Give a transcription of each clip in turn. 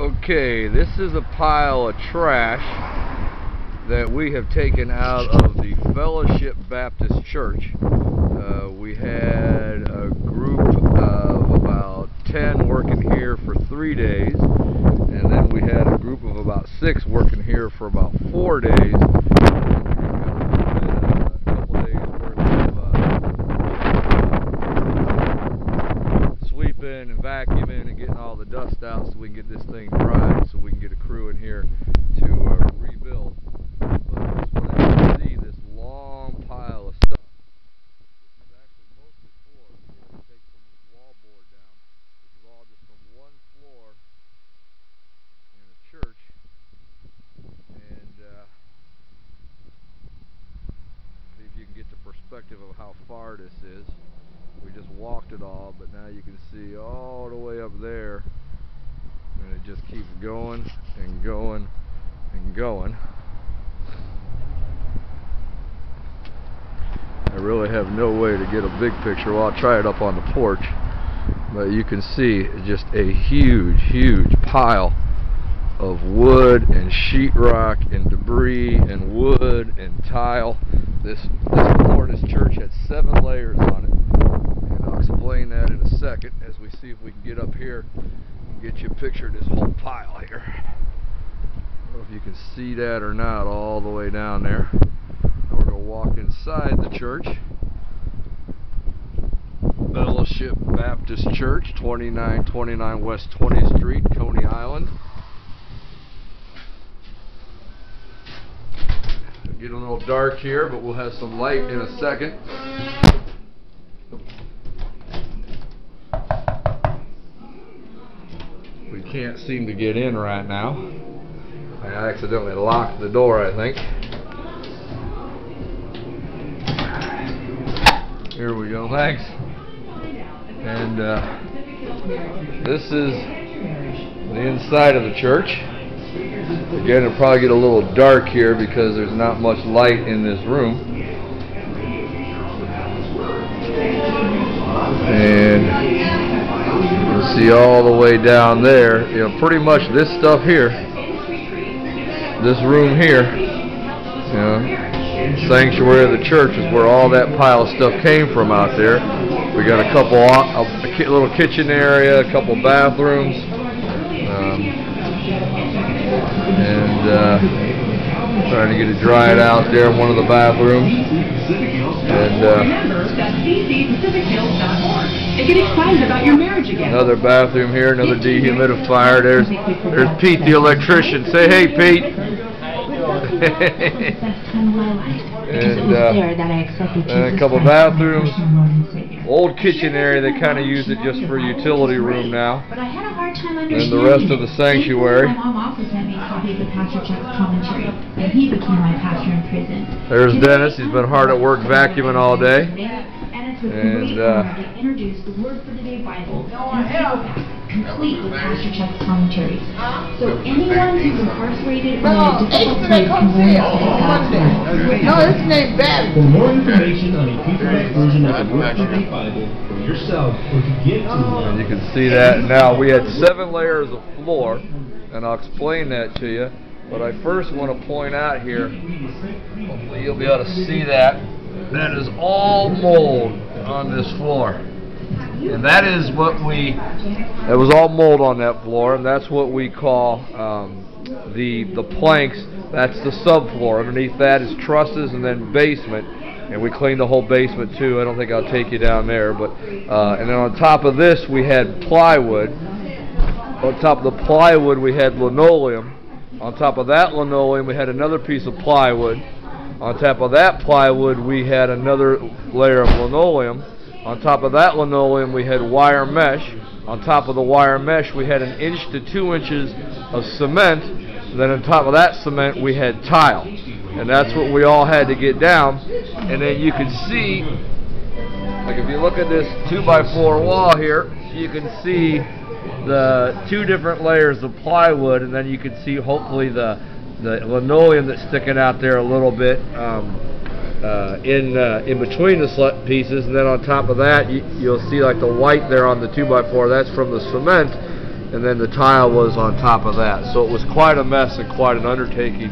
Okay, this is a pile of trash that we have taken out of the Fellowship Baptist Church. We had a group of about 10 working here for 3 days, and then we had a group of about 6 working here for about 4 days. Sweeping and vacuuming and getting all the dust out so we can get this thing dry, so we can get a crew in here to rebuild. But this one, as you can see, this long pile of stuff. This is actually mostly floor. We're going to take some wallboard down. This is all just from one floor in a church. And see if you can get the perspective of how far this is. We just walked it all, but now you can see all the way up there, and it just keeps going and going and going. I really have no way to get a big picture. Well, I'll try it up on the porch, but you can see just a huge pile of wood and sheetrock and debris and wood and tile. This floor in this church had 7 layers on it. I'll explain that in a second as we see if we can get up here and get you a picture of this whole pile here. I don't know if you can see that or not all the way down there. Now we're going to walk inside the church. Fellowship Baptist Church, 2929 West 20th Street, Coney Island. It'll get a little dark here, but we'll have some light in a second. We can't seem to get in right now. I accidentally locked the door, I think. Here we go, thanks. And this is the inside of the church. Again, it'll probably get a little dark here because there's not much light in this room. And you'll see all the way down there, you know, pretty much this stuff here, this room here, you know, sanctuary of the church is where all that pile of stuff came from out there. We got a couple, a little kitchen area, a couple bathrooms, trying to get it dried out there in one of the bathrooms. And get excited about your marriage again. Another bathroom here, another dehumidifier. There's Pete the electrician. Say hey, Pete. And a couple bathrooms. Old kitchen area. They kind of use it just for utility room now. And the rest of the sanctuary. There's Dennis. He's been hard at work vacuuming all day. And introduce the Word for the Day Bible, complete with Pastor Chuck's commentaries. So anyone who's incarcerated or in a difficult place can learn God's Word. No, this ain't bad. For more information on a paperback version of the Word for the Day Bible for yourself or to give to one, you can see that. Now we had 7 layers of floor, and I'll explain that to you. But I first want to point out here, hopefully you'll be able to see that. That is all mold on this floor, and that is what that was all mold on that floor, and that's what we call the planks. That's the subfloor. Underneath that is trusses and then basement, and we cleaned the whole basement too. I don't think I'll take you down there, but and then on top of this we had plywood. On top of the plywood we had linoleum. On top of that linoleum we had another piece of plywood. On top of that plywood, we had another layer of linoleum. On top of that linoleum, we had wire mesh. On top of the wire mesh, we had 1 inch to 2 inches of cement. And then on top of that cement, we had tile. And that's what we all had to get down. And then you can see, like if you look at this 2x4 wall here, you can see the 2 different layers of plywood, and then you can see hopefully the linoleum that's sticking out there a little bit in between the pieces, and then on top of that you'll see like the white there on the 2x4. That's from the cement, and then the tile was on top of that. So it was quite a mess and quite an undertaking.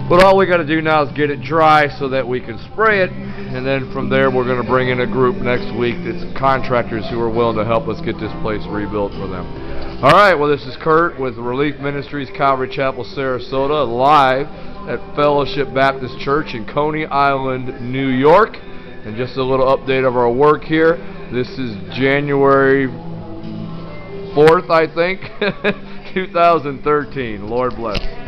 But all we got to do now is get it dry so that we can spray it, and then from there we're going to bring in a group next week that's contractors who are willing to help us get this place rebuilt for them. Alright, well, this is Kurt with Relief Ministries, Calvary Chapel, Sarasota, live at Fellowship Baptist Church in Coney Island, New York. And just a little update of our work here. This is January 4th, I think, 2013. Lord bless.